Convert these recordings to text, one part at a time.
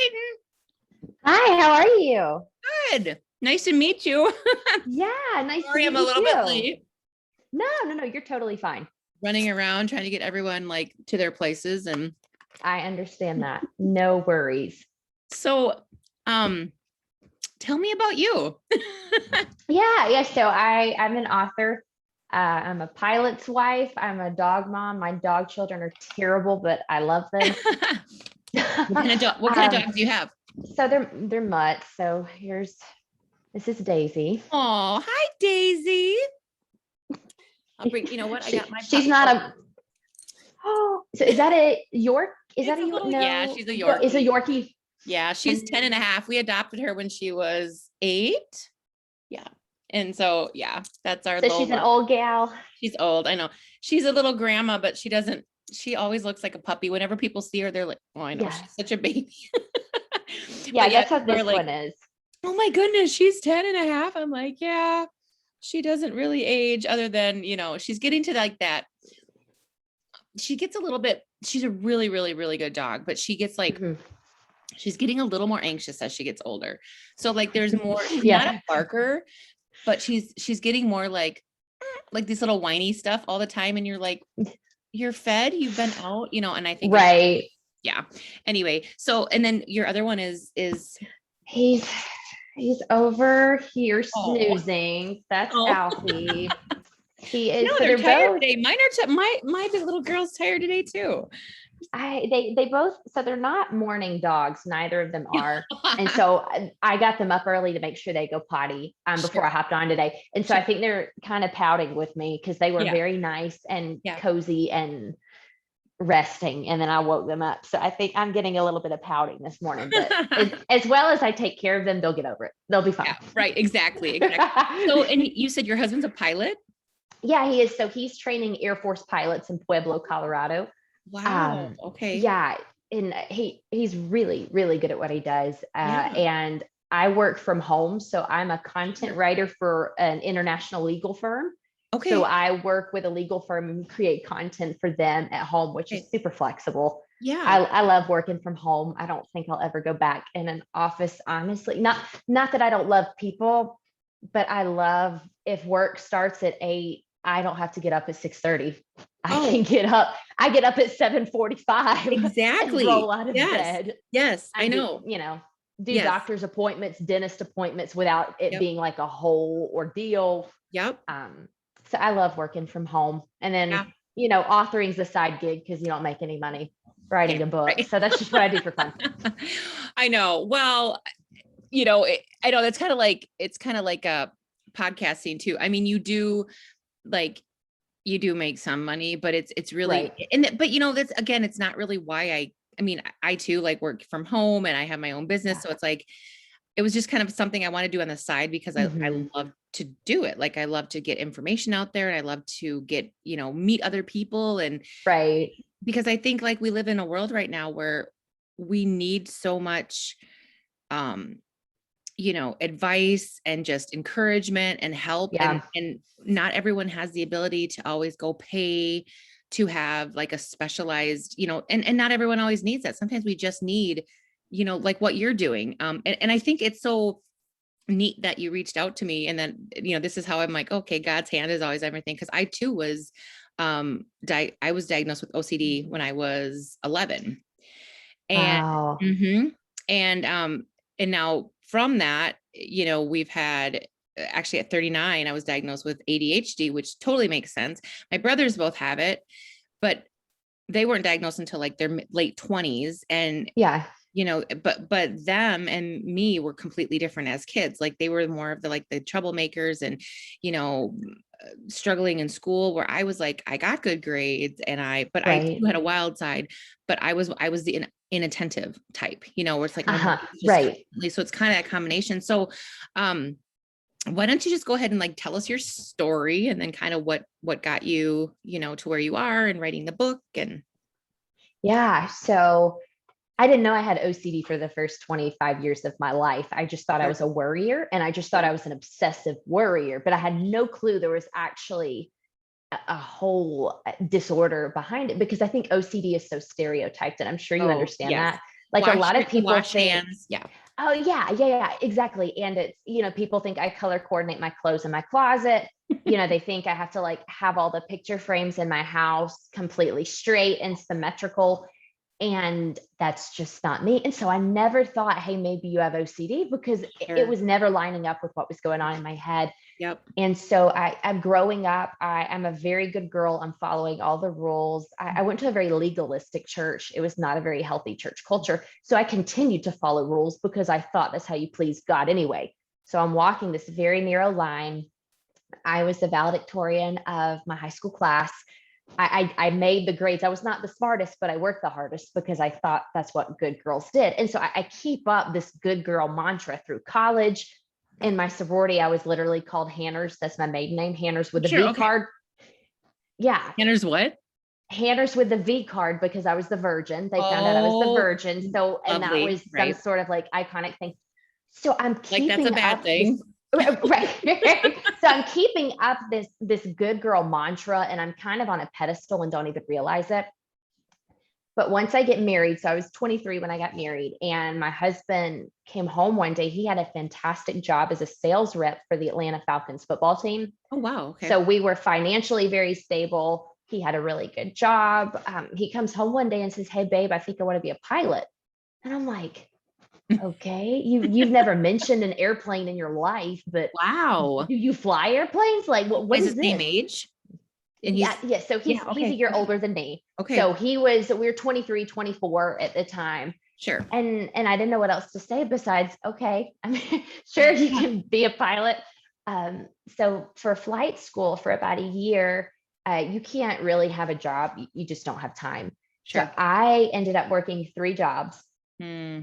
Peyton. Hi, how are you? Good. Nice to meet you. Yeah, nice Sorry, to I'm meet a you little bit too. late. No, you're totally fine. Running around trying to get everyone like to their places. And I understand that. No worries. so, tell me about you. Yeah. So I'm an author. I'm a pilot's wife. I'm a dog mom. My dog children are terrible, but I love them. What kind of dogs do you have? So they're mutts. So this is Daisy. Oh, hi, Daisy. I'll bring, you know what? I got my She's not a. Oh, so is that a York? Is that a York? No. Yeah, she's a Yorkie. Is a Yorkie. Yeah, she's 10 and a half. We adopted her when she was 8. Yeah. And so, yeah, that's our So she's an old gal. She's old. I know. She's a little grandma, but she always looks like a puppy. Whenever people see her, they're like, oh, I know, she's such a baby. Yeah, that's how this one is. Oh my goodness, she's 10 and a half. I'm like, yeah, she doesn't really age other than, she's getting to like that. She gets a little bit, she's a really, really, really good dog, but she gets like, she's getting a little more anxious as she gets older. So like there's more, she's not a barker, but she's getting more like this little whiny stuff all the time. And you're like, you're fed, you've been out, and I think, right. Yeah. Anyway. So, and then your other one is he's over here snoozing. That's Alfie. He is. No, they're tired today. Mine are, my big little girl's tired today too. They both, so they're not morning dogs. Neither of them are. And so I got them up early to make sure they go potty before I hopped on today. And so I think they're kind of pouting with me because they were very nice and cozy and resting. And then I woke them up. So I think I'm getting a little bit of pouting this morning, but as well as I take care of them, they'll get over it. They'll be fine. Yeah, right. Exactly. So, and you said your husband's a pilot? Yeah, he is. So he's training Air Force pilots in Pueblo, Colorado. Wow. Okay. Yeah. And he's really, really good at what he does. And I work from home. So I'm a content writer for an international legal firm. Okay. So I work with a legal firm and create content for them at home, which is super flexible. Yeah. I love working from home. I don't think I'll ever go back in an office, honestly. Not that I don't love people, but I love if work starts at 8, I don't have to get up at 6:30. I get up at 7:45. Exactly. Roll out of bed. Yes, I know. Do doctor's appointments, dentist appointments without it being like a whole ordeal. Yep. So I love working from home. And then, authoring is a side gig because you don't make any money writing a book. Right. So that's just what I do for fun. I know. Well, I know that's kind of like a podcasting too. I mean, you do make some money, but it's really, but that's, again, it's not really why I too like work from home and I have my own business. So it's like, it was just kind of something I want to do on the side because I love to do it. Like I love to get information out there and I love to get, meet other people. And because I think like we live in a world right now where we need so much, advice and just encouragement and help. And not everyone has the ability to always go pay to have like a specialized, and not everyone always needs that. Sometimes we just need, like what you're doing. And I think it's so neat that you reached out to me and then, this is how I'm like, okay, God's hand is always everything. Cause I too was, I was diagnosed with OCD when I was 11 and, and now from that, we've had actually at 39, I was diagnosed with ADHD, which totally makes sense. My brothers both have it, but they weren't diagnosed until like their late 20s. And but them and me were completely different as kids. Like they were more of the troublemakers and, struggling in school where I was like, I got good grades and I too had a wild side, but I was the inattentive type, where it's like, so it's kind of that combination. So, why don't you just go ahead and like tell us your story and then kind of what got you, to where you are and writing the book and. Yeah. So I didn't know I had OCD for the first 25 years of my life. I just thought I was a worrier and I just thought I was an obsessive worrier, but I had no clue there was actually a whole disorder behind it because I think OCD is so stereotyped and I'm sure you understand that. Like a lot of people wash think, hands. Yeah. oh yeah, exactly. And it's, people think I color coordinate my clothes in my closet. They think I have to like have all the picture frames in my house completely straight and symmetrical. And that's just not me. And so I never thought, hey, maybe you have OCD, because it was never lining up with what was going on in my head. Yep. And so I'm growing up. I'm a very good girl. I'm following all the rules. I went to a very legalistic church. It was not a very healthy church culture. So I continued to follow rules because I thought that's how you please God anyway. So I'm walking this very narrow line. I was the valedictorian of my high school class. I made the grades. I was not the smartest, but I worked the hardest because I thought that's what good girls did. And so I keep up this good girl mantra through college. In my sorority, I was literally called Hanners. That's my maiden name, Hanners with the V card. Yeah. Hanners what? Hanners with the V card, because I was the virgin. They found out I was the virgin. So, and that was some sort of like iconic thing. So I'm keeping like that's a bad thing. Right. So I'm keeping up this good girl mantra, and I'm kind of on a pedestal and don't even realize it. But once I get married, so I was 23 when I got married, and my husband came home one day. He had a fantastic job as a sales rep for the Atlanta Falcons football team. Oh, wow. Okay. So we were financially very stable. He had a really good job. He comes home one day and says, "Hey, babe, I think I want to be a pilot." And I'm like, okay, you've never mentioned an airplane in your life, but wow, do you fly airplanes? Like, what is the same age? And yeah. So he's a year older than me. Okay. So we were 23, 24 at the time. Sure. And I didn't know what else to say besides, okay, I mean, sure, you can be a pilot. So for flight school for about a year, you can't really have a job. You just don't have time. Sure. So I ended up working 3 jobs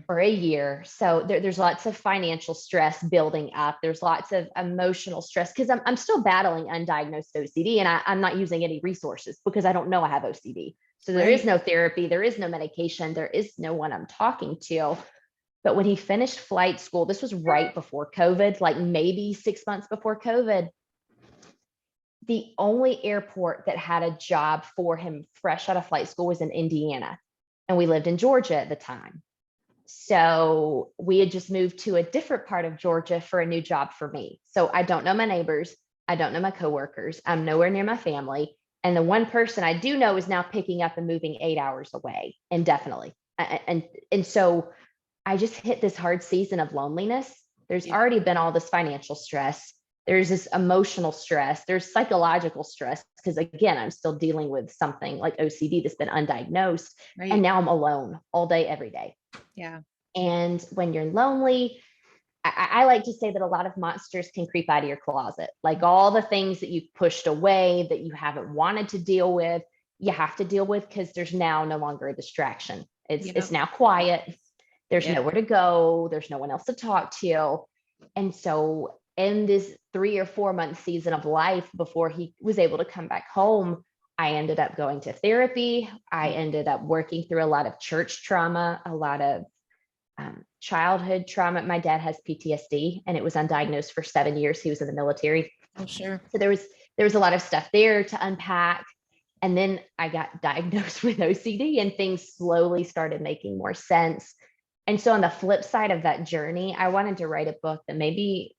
for a year. So there's lots of financial stress building up. There's lots of emotional stress because I'm still battling undiagnosed OCD, and I'm not using any resources because I don't know I have OCD. So there is no therapy, there is no medication, there is no one I'm talking to. But when he finished flight school, this was right before COVID, like maybe 6 months before COVID, the only airport that had a job for him fresh out of flight school was in Indiana. And we lived in Georgia at the time. So we had just moved to a different part of Georgia for a new job for me. So I don't know my neighbors. I don't know my coworkers. I'm nowhere near my family. And the one person I do know is now picking up and moving 8 hours away indefinitely. And so I just hit this hard season of loneliness. There's already been all this financial stress. There's this emotional stress. There's psychological stress because, again, I'm still dealing with something like OCD that's been undiagnosed. Right. And now I'm alone all day, every day. Yeah. And when you're lonely, I like to say that a lot of monsters can creep out of your closet. Like all the things that you've pushed away that you haven't wanted to deal with, you have to deal with because there's now no longer a distraction. It's now quiet. There's nowhere to go. There's no one else to talk to. And so in this 3 or 4 month season of life before he was able to come back home, I ended up going to therapy. I ended up working through a lot of church trauma, a lot of childhood trauma. My dad has PTSD and it was undiagnosed for 7 years. He was in the military. Oh, sure. So there was a lot of stuff there to unpack. And then I got diagnosed with OCD and things slowly started making more sense. And so on the flip side of that journey, I wanted to write a book that maybe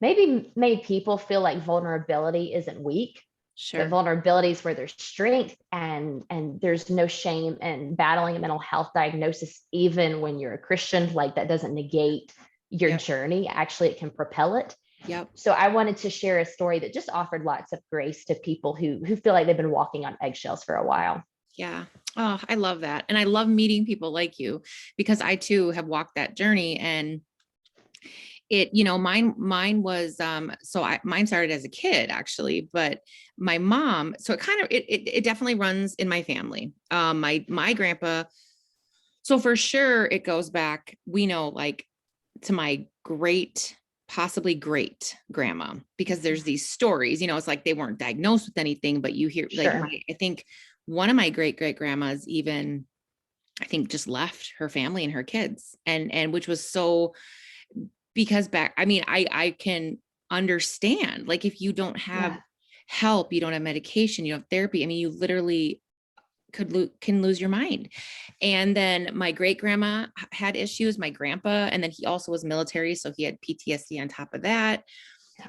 made people feel like vulnerability isn't weak. Sure. The vulnerability is where there's strength and there's no shame in battling a mental health diagnosis, even when you're a Christian. Like that doesn't negate your journey. Actually, it can propel it. Yep. So I wanted to share a story that just offered lots of grace to people who feel like they've been walking on eggshells for a while. Yeah. Oh, I love that. And I love meeting people like you because I too have walked that journey. And mine was, mine started as a kid actually, but my mom, so it definitely runs in my family. My grandpa, so for sure it goes back, we know, like to my possibly great grandma, because there's these stories, it's like they weren't diagnosed with anything, but you hear I think one of my great grandmas even, I think just left her family and her kids and which was so, because I can understand, like if you don't have help, you don't have medication, you don't have therapy. I mean, you literally can lose your mind. And then my great grandma had issues, my grandpa, and then he also was military, so he had PTSD on top of that.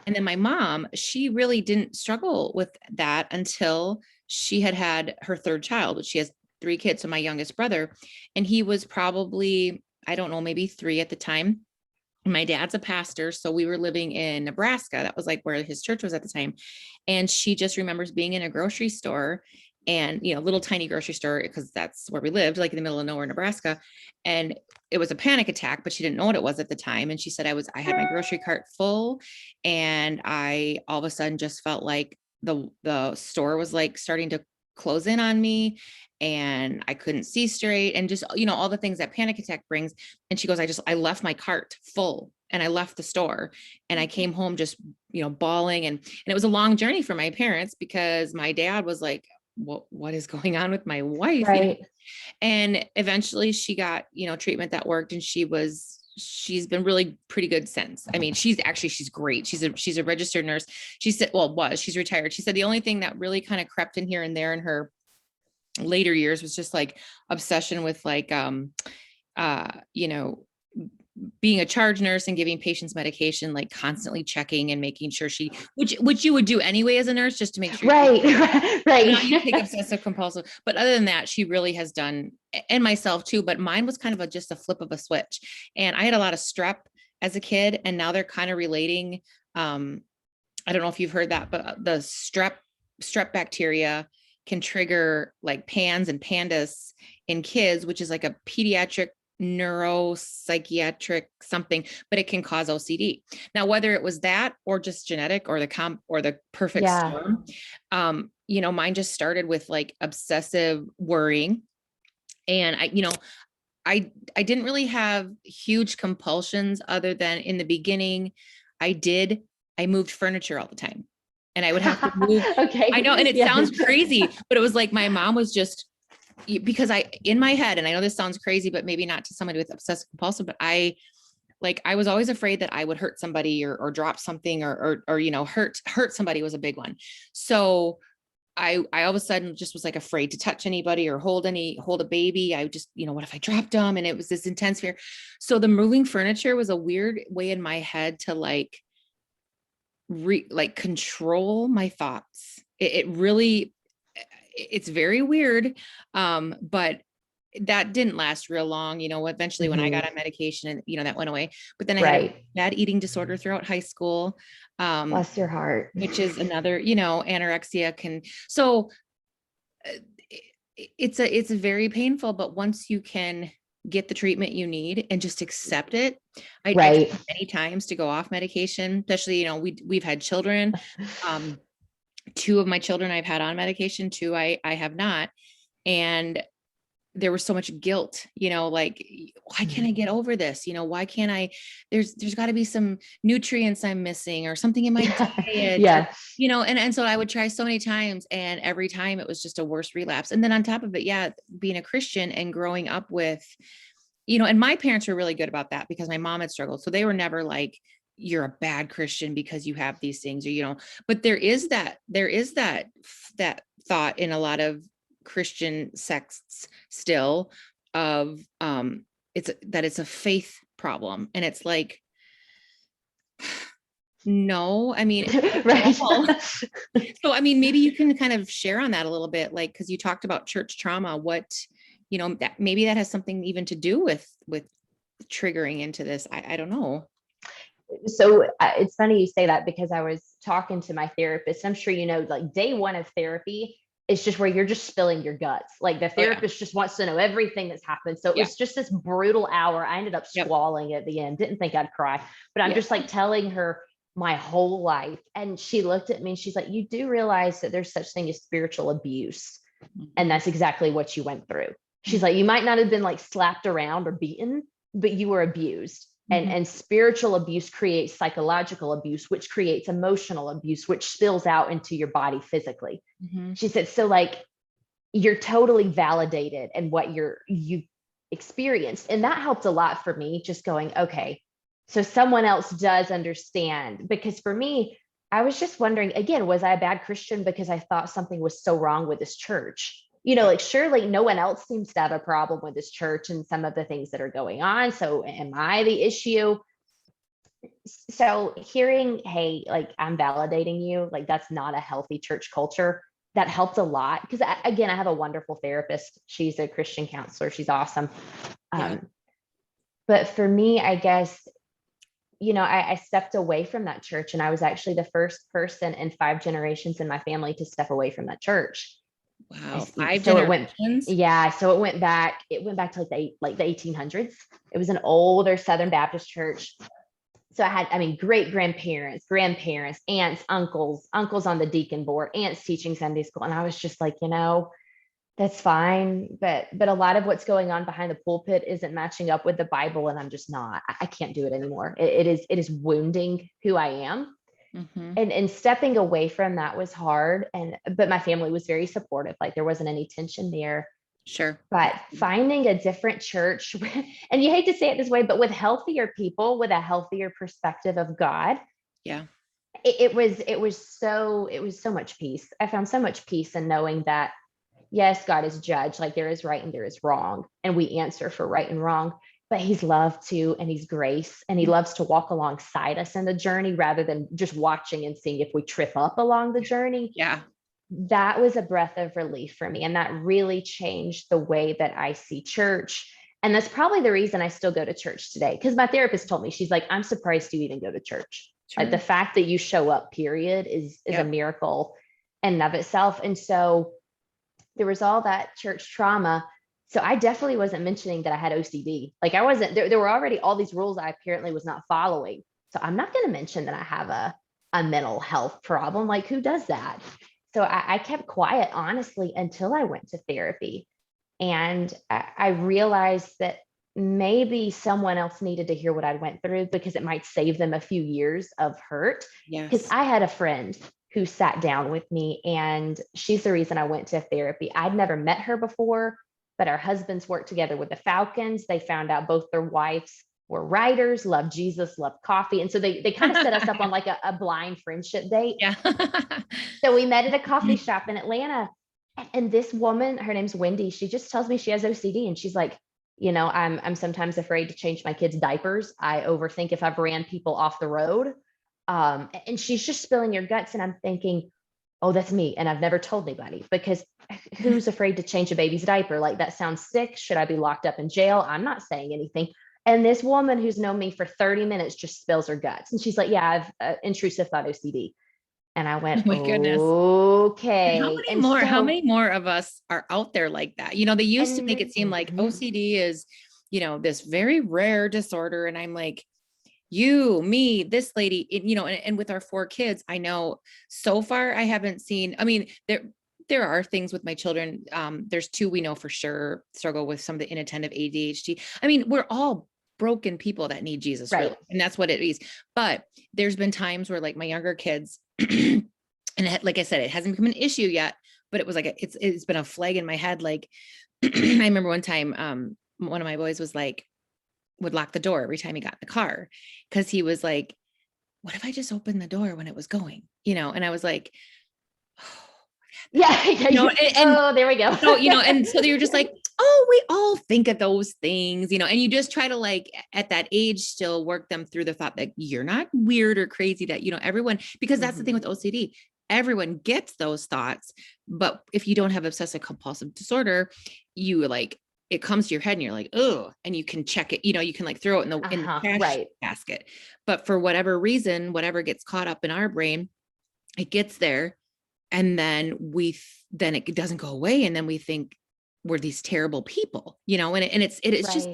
And then my mom, she really didn't struggle with that until she had her third child, which she has 3 kids. So my youngest brother, and he was probably, I don't know, maybe 3 at the time. My dad's a pastor, so we were living in Nebraska. That was like where his church was at the time. And she just remembers being in a grocery store, and little tiny grocery store, because that's where we lived, like in the middle of nowhere, Nebraska. And it was a panic attack, but she didn't know what it was at the time. And she said, I had my grocery cart full, and I all of a sudden just felt like the store was like starting to close in on me, and I couldn't see straight, and just, all the things that panic attack brings. And she goes, I left my cart full, and I left the store, and I came home just, bawling. And it was a long journey for my parents, because my dad was like, what is going on with my wife? Right. And eventually she got, treatment that worked, and she's been really pretty good since. I mean, she's great. She's a registered nurse. She said, she's retired. She said the only thing that really kind of crept in here and there in her later years was just like obsession with like, being a charge nurse and giving patients medication, like constantly checking and making sure which you would do anyway as a nurse, just to make sure. Right. Right. You take obsessive compulsive, but other than that, she really has done, and myself too, but mine was kind of just a flip of a switch. And I had a lot of strep as a kid, and now they're kind of relating. I don't know if you've heard that, but the strep bacteria can trigger like PANS and PANDAS in kids, which is like a pediatric neuropsychiatric something, but it can cause OCD. Now, whether it was that or just genetic or the perfect storm, mine just started with like obsessive worrying. And I didn't really have huge compulsions, other than in the beginning, I moved furniture all the time, and I would have to move. Okay. I know. And it sounds crazy, but it was like, my mom was just, because in my head, and I know this sounds crazy, but maybe not to somebody with obsessive compulsive, but I was always afraid that I would hurt somebody or drop something or hurt somebody was a big one. So I all of a sudden just was like afraid to touch anybody or hold a baby. I just, what if I dropped them? And it was this intense fear. So the moving furniture was a weird way in my head to like control my thoughts. It really, it's very weird. But that didn't last real long. Eventually when I got on medication, and, that went away, but then I had a bad eating disorder throughout high school. Bless your heart. Which is another, anorexia can, so it's very painful, but once you can get the treatment you need and just accept it. I tried many times to go off medication, especially, we've had children. 2 of my children I've had on medication, 2 I have not. And there was so much guilt, like, why can't I get over this? Why can't I, there's gotta be some nutrients I'm missing or something in my diet, and so I would try so many times, and every time it was just a worse relapse. And then on top of it, being a Christian and growing up with, and my parents were really good about that, because my mom had struggled. So they were never like, you're a bad Christian because you have these things, or, but there is that thought in a lot of Christian sects still of, it's a faith problem. And it's like, no, I mean, right. So, I mean, maybe you can kind of share on that a little bit, like, cause you talked about church trauma, what, that maybe that has something even to do with triggering into this. I don't know. So it's funny you say that, because I was talking to my therapist. I'm sure, like day 1 of therapy, it's just where you're just spilling your guts. Like the therapist just wants to know everything that's happened. So it was just this brutal hour. I ended up squalling at the end. Didn't think I'd cry, but I'm just like telling her my whole life. And she looked at me and she's like, you do realize that there's such thing as spiritual abuse. And that's exactly what you went through. She's like, you might not have been like slapped around or beaten, but you were abused. And spiritual abuse creates psychological abuse, which creates emotional abuse, which spills out into your body physically. She said, so like, you're totally validated in what you experienced. And that helped a lot for me, just going, okay, so someone else does understand. Because for me, I was just wondering, again, was I a bad Christian because I thought something was so wrong with this church? like surely no one else seems to have a problem with this church and some of the things that are going on. So am I the issue? So hearing, hey, like I'm validating you, like that's not a healthy church culture, that helped a lot. Because again, I have a wonderful therapist. She's a Christian counselor. She's awesome. But for me, I guess, I stepped away from that church, and I was actually the first person in 5 generations in my family to step away from that church. Wow. 5 so generations? So it went back to like the 1800s. It was an older Southern Baptist church. So I had, great grandparents, aunts, uncles on the deacon board, aunts teaching Sunday school. And I was just like, that's fine. But a lot of what's going on behind the pulpit isn't matching up with the Bible. And I'm just not, I can't do it anymore. It is wounding who I am. Mm-hmm. And stepping away from that was hard. But my family was very supportive. Like there wasn't any tension there. Sure. But finding a different church, and you hate to say it this way, but with healthier people, with a healthier perspective of God. Yeah. It was so much peace. I found so much peace in knowing that, yes, God is judge, like there is right and there is wrong, and we answer for right and wrong, but he's love too, and he's grace, and he loves to walk alongside us in the journey rather than just watching and seeing if we trip up along the journey. Yeah. That was a breath of relief for me. And that really changed the way that I see church. And that's probably the reason I still go to church today. Because my therapist told me, she's like, I'm surprised you even go to church. Sure. Like the fact that you show up, period, is a miracle in and of itself. And so there was all that church trauma. So I definitely wasn't mentioning that I had OCD. Like I wasn't, there were already all these rules I apparently was not following. So I'm not going to mention that I have a mental health problem. Like who does that? So I kept quiet, honestly, until I went to therapy. And I realized that maybe someone else needed to hear what I went through because it might save them a few years of hurt. Because I had a friend who sat down with me, and she's the reason I went to therapy. I'd never met her before, but our husbands worked together with the Falcons. They found out both their wives were writers, loved Jesus, loved coffee. And so they kind of set us up on like a blind friendship date. Yeah. So we met at a coffee shop in Atlanta. And this woman, her name's Wendi, she just tells me she has OCD. And she's like, I'm sometimes afraid to change my kids' diapers. I overthink if I've ran people off the road. And she's just spilling your guts. And I'm thinking, oh, that's me. And I've never told anybody, because who's afraid to change a baby's diaper? Like that sounds sick. Should I be locked up in jail? I'm not saying anything. And this woman who's known me for 30 minutes just spills her guts. And she's like, yeah, I've intrusive thought OCD. And I went, oh my goodness. Okay. How many more of us are out there like that? They used to make it seem like OCD is, this very rare disorder. And I'm like, you, me, this lady, and with our 4 kids, I know so far I haven't seen, there are things with my children. There's 2 we know for sure struggle with some of the inattentive ADHD. We're all broken people that need Jesus, right? Really, and that's what it is. But there's been times where like my younger kids, and like I said, it hasn't become an issue yet, but it was like, it's been a flag in my head. Like I remember one time, one of my boys was like, would lock the door every time he got in the car. Cause he was like, what if I just opened the door when it was going, and I was like, oh, there we go. So, and so they were just like, oh, we all think of those things, and you just try to like at that age still work them through the thought that you're not weird or crazy, that, everyone, because that's the thing with OCD, everyone gets those thoughts. But if you don't have obsessive compulsive disorder, you like, it comes to your head and you're like, oh, and you can check it, you can like throw it in the trash basket. But for whatever reason, whatever gets caught up in our brain, it gets there. And then then it doesn't go away. And then we think we're these terrible people, and it's just,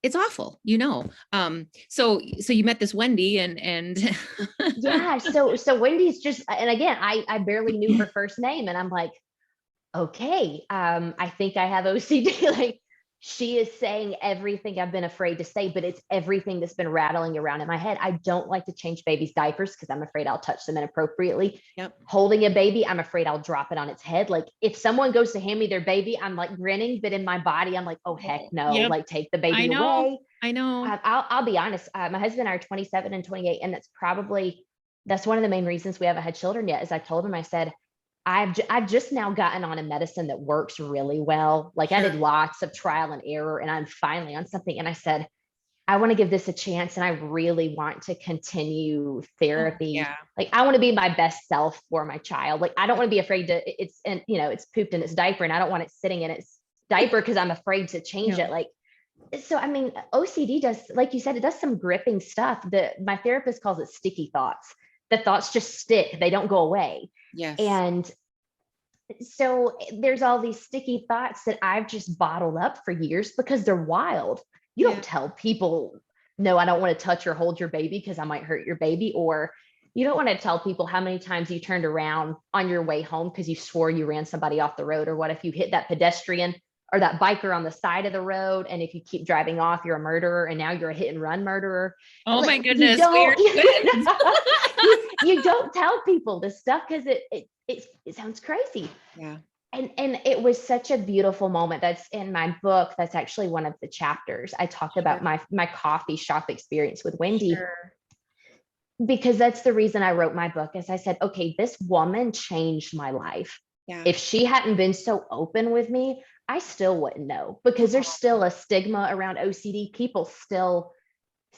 it's awful, so you met this Wendi and yeah. So Wendy's just, and again, I barely knew her first name, and I'm like, okay, I think I have OCD. Like she is saying everything I've been afraid to say, but it's everything that's been rattling around in my head. I don't like to change babies' diapers because I'm afraid I'll touch them inappropriately. Yep. Holding a baby, I'm afraid I'll drop it on its head. Like if someone goes to hand me their baby, I'm like grinning, but in my body, I'm like, oh heck no, like take the baby away. I know. I'll be honest. My husband and I are 27 and 28. And that's one of the main reasons we haven't had children yet, is I told him, I said, I've just now gotten on a medicine that works really well. Like I did lots of trial and error, and I'm finally on something. And I said, I want to give this a chance, and I really want to continue therapy. Like I want to be my best self for my child. Like I don't want to be afraid to, it's pooped in its diaper, and I don't want it sitting in its diaper because I'm afraid to change it. Like, so, I mean, OCD does, like you said, it does some gripping stuff that my therapist calls it sticky thoughts. The thoughts just stick, they don't go away. Yes. And so there's all these sticky thoughts that I've just bottled up for years because they're wild. You don't tell people, no, I don't want to touch or hold your baby because I might hurt your baby. Or you don't want to tell people how many times you turned around on your way home because you swore you ran somebody off the road. Or what if you hit that pedestrian or that biker on the side of the road, and if you keep driving off, you're a murderer, and now you're a hit and run murderer. Oh like, my goodness. You don't tell people this stuff because it sounds crazy. Yeah. And it was such a beautiful moment. That's in my book. That's actually one of the chapters. I talked about my coffee shop experience with Wendi. Because that's the reason I wrote my book. Is I said, okay, this woman changed my life. If she hadn't been so open with me, I still wouldn't know, because there's still a stigma around OCD. People still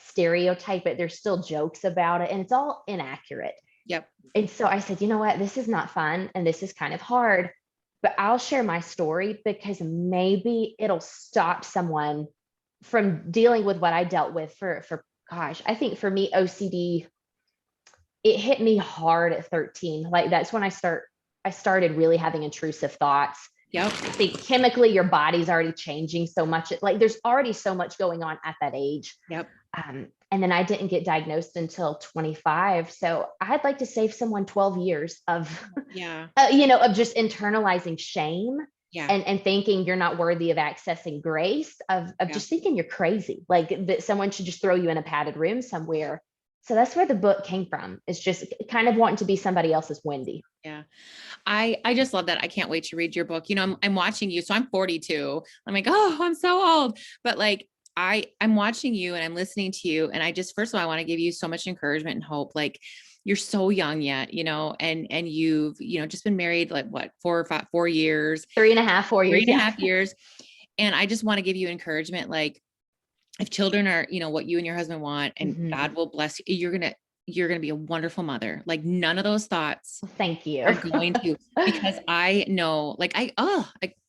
stereotype it. There's still jokes about it, and it's all inaccurate. Yep. And so I said, you know what, this is not fun, and this is kind of hard, but I'll share my story because maybe it'll stop someone from dealing with what I dealt with for gosh, I think for me, OCD, it hit me hard at 13. Like that's when I started really having intrusive thoughts. Yep. I think chemically your body's already changing so much. Like there's already so much going on at that age. Yep. And then I didn't get diagnosed until 25. So I'd like to save someone 12 years of, of just internalizing shame and thinking you're not worthy of accessing grace, of just thinking you're crazy, like that someone should just throw you in a padded room somewhere. So that's where the book came from. It's just kind of wanting to be somebody else's Wendi. Yeah. I just love that. I can't wait to read your book. You know, I'm watching you. So I'm 42. I'm like, oh, I'm so old. But like, I'm watching you and I'm listening to you. And I just, first of all, I want to give you so much encouragement and hope. Like you're so young yet, you know, and you've, just been married, like what, 4 years, 4 years, 3.5 years. And I just want to give you encouragement. Like if children are, what you and your husband want, and God will bless you, you're going to be a wonderful mother. Like none of those thoughts thank you are going to, because I know, like, I'm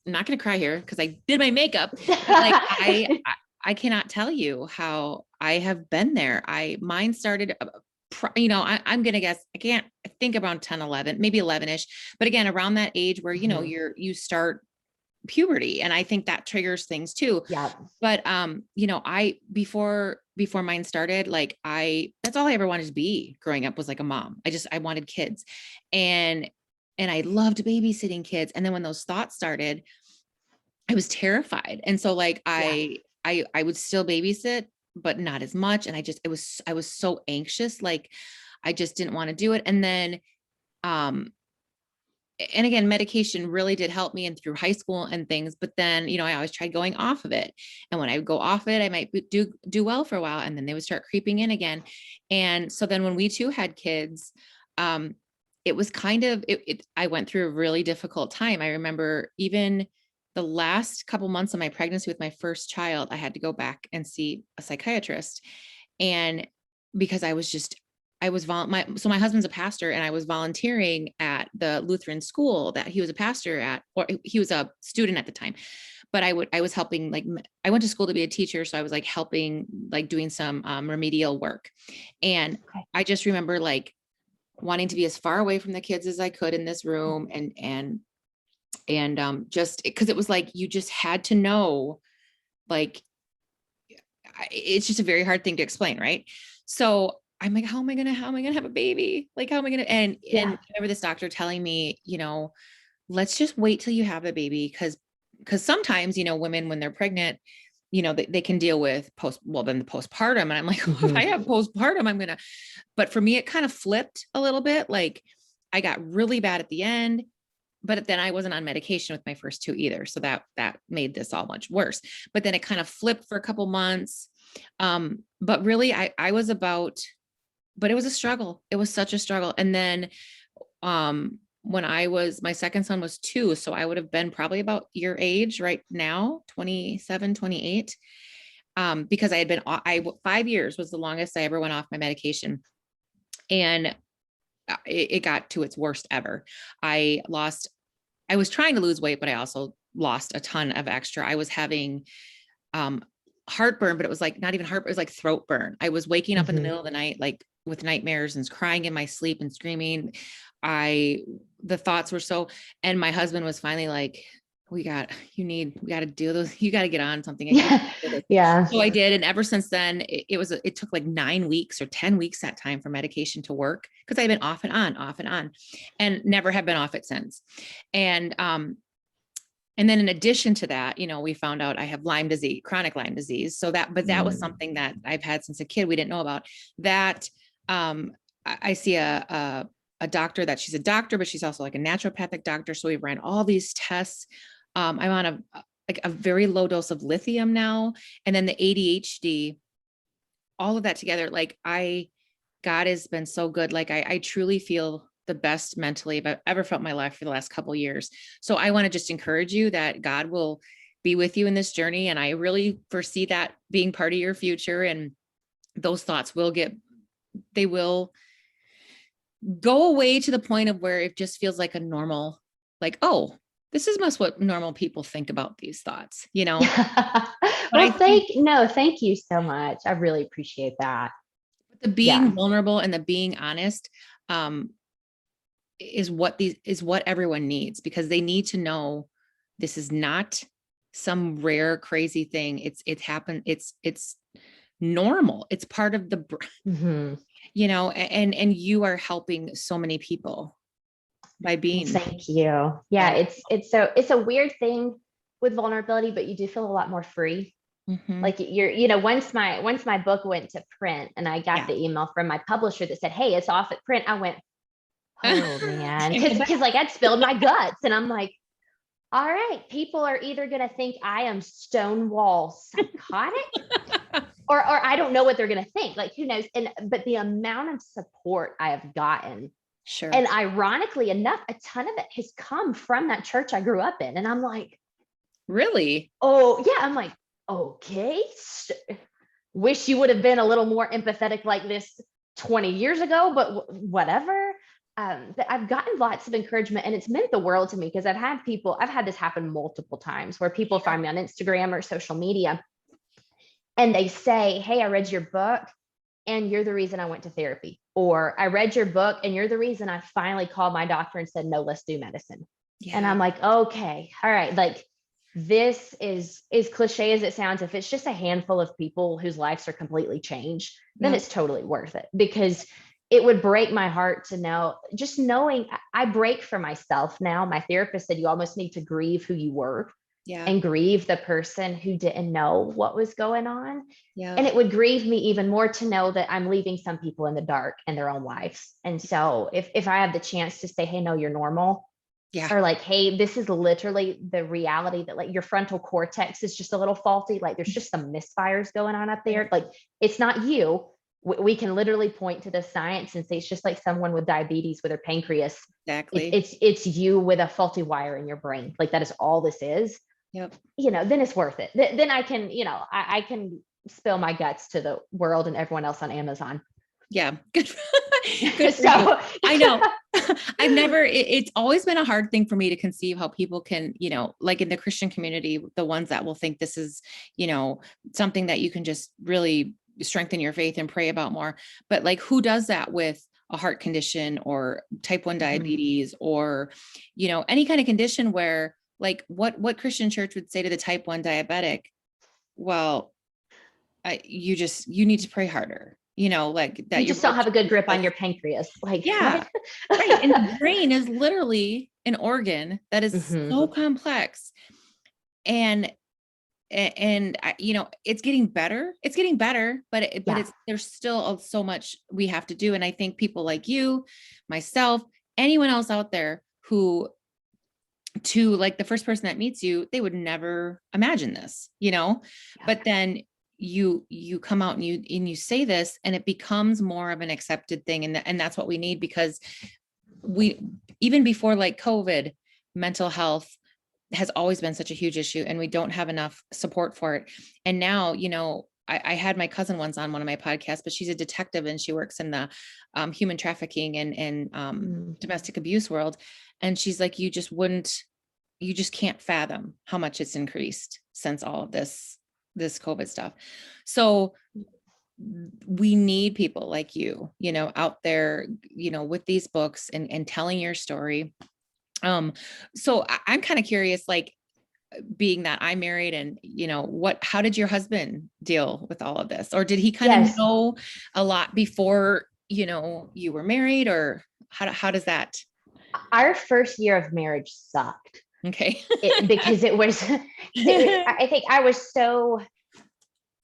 not going to cry here because I did my makeup. Like I cannot tell you how I have been there. Mine started, I'm going to guess, I think around 10, 11, maybe 11ish, but again, around that age where, you start puberty. And I think that triggers things too. Yeah. But, before mine started, like that's all I ever wanted to be growing up, was like a mom. I wanted kids, and I loved babysitting kids. And then when those thoughts started, I was terrified. And so like, I would still babysit, but not as much. And I was so anxious. Like I just didn't want to do it. And then, and again, medication really did help me and through high school and things. But then, I always tried going off of it. And when I would go off it, I might do well for a while, and then they would start creeping in again. And so then when we too had kids, it was kind of, I went through a really difficult time. I remember even the last couple months of my pregnancy with my first child, I had to go back and see a psychiatrist. And because my husband's a pastor, and I was volunteering at the Lutheran school that he was a pastor at, or he was a student at the time. But I was helping, like, I went to school to be a teacher. So I was like helping, like doing some remedial work. And I just remember like wanting to be as far away from the kids as I could in this room. And just because it was like, you just had to know, like, it's just a very hard thing to explain. Right. So I'm like, how am I going to have a baby? Like, how am I going to, and I remember this doctor telling me, let's just wait till you have a baby. Cause sometimes, women, when they're pregnant, they can deal with the postpartum. And I'm like, well, if I have postpartum, but for me, it kind of flipped a little bit. Like I got really bad at the end, but then I wasn't on medication with my first two either. So that made this all much worse. But then it kind of flipped for a couple months. But really I was but it was a struggle. It was such a struggle. And then, when my second son was 2. So I would have been probably about your age right now, 27, 28. Because I had been, 5 years was the longest I ever went off my medication. And it got to its worst ever. I was trying to lose weight, but I also lost a ton of extra. I was having, heartburn, but it was like not even heartburn, it was like throat burn. I was waking up in the middle of the night, like with nightmares and crying in my sleep and screaming. The thoughts were so, and my husband was finally like, we got to do those. You got to get on something. Yeah. So I did. And ever since then, it took like 9 weeks or 10 weeks that time for medication to work. Cause I've been off and on and never have been off it since. And then in addition to that, we found out I have chronic Lyme disease. So that was something that I've had since a kid. We didn't know about that. I see a doctor that she's a doctor, but she's also like a naturopathic doctor. So we ran all these tests. I'm on a very low dose of lithium now. And then the ADHD, all of that together, like God has been so good. Like I truly feel the best mentally I've ever felt in my life for the last couple of years. So I want to just encourage you that God will be with you in this journey. And I really foresee that being part of your future. And those thoughts will go away to the point of where it just feels like a normal, like, oh, this is what normal people think about these thoughts, Well, thank you so much. I really appreciate that. The being vulnerable and the being honest, is what everyone needs, because they need to know this is not some rare, crazy thing. It's happened. It's normal. It's part of the, and you are helping so many people by being. Thank you. Yeah. It's a weird thing with vulnerability, but you do feel a lot more free. Like once my book went to print and I got the email from my publisher that said, hey, it's off at print. I went, oh man, because like I'd spilled my guts and I'm like, all right, people are either going to think I am stonewall psychotic or I don't know what they're going to think. Like, who knows? But the amount of support I have gotten, sure. And ironically enough, a ton of it has come from that church I grew up in. And I'm like, really? Oh yeah. I'm like, okay. Wish you would have been a little more empathetic like this 20 years ago, but whatever. But I've gotten lots of encouragement and it's meant the world to me, because I've had this happen multiple times where people find me on Instagram or social media and they say, hey, I read your book and you're the reason I went to therapy. Or I read your book and you're the reason I finally called my doctor and said, no, let's do medicine. Yeah. And I'm like, okay, all right. Like, this is as cliche as it sounds. If it's just a handful of people whose lives are completely changed, then it's totally worth it, because it would break my heart to know, just knowing I break for myself now. My therapist said, you almost need to grieve who you were and grieve the person who didn't know what was going on. Yeah. And it would grieve me even more to know that I'm leaving some people in the dark in their own lives. And so if I have the chance to say, hey, no, you're normal. Yeah. Or like, hey, this is literally the reality that like your frontal cortex is just a little faulty. Like there's just some misfires going on up there. Like it's not you. We can literally point to the science and say it's just like someone with diabetes with their pancreas. Exactly. It's you with a faulty wire in your brain. Like that is all this is. Yep. Then it's worth it. Then I can, I can spill my guts to the world and everyone else on Amazon. Yeah. Good. So I know it's always been a hard thing for me to conceive how people can, like in the Christian community, the ones that will think this is, something that you can just really strengthen your faith and pray about more. But like, who does that with a heart condition or type 1 diabetes or, any kind of condition where like what Christian church would say to the type 1 diabetic? Well, you need to pray harder. Like that. You just don't have a good grip on your pancreas. Like, yeah, right. And the brain is literally an organ that is so complex. And it's getting better. It's getting better, but there's still so much we have to do. And I think people like you, myself, anyone else out there who, to like the first person that meets you, they would never imagine this, but then you come out and you say this and it becomes more of an accepted thing. And that's what we need, because even before like COVID, mental health has always been such a huge issue, and we don't have enough support for it. And now, I had my cousin once on one of my podcasts, but she's a detective and she works in the human trafficking and domestic abuse world. And she's like, you just can't fathom how much it's increased since all of this COVID stuff. So we need people like you, out there, with these books and telling your story. So I'm kind of curious, like, being that I'm married and, how did your husband deal with all of this? Or did he kind of know a lot before, you were married, or how does that? Our first year of marriage sucked. Okay. Because I think I was so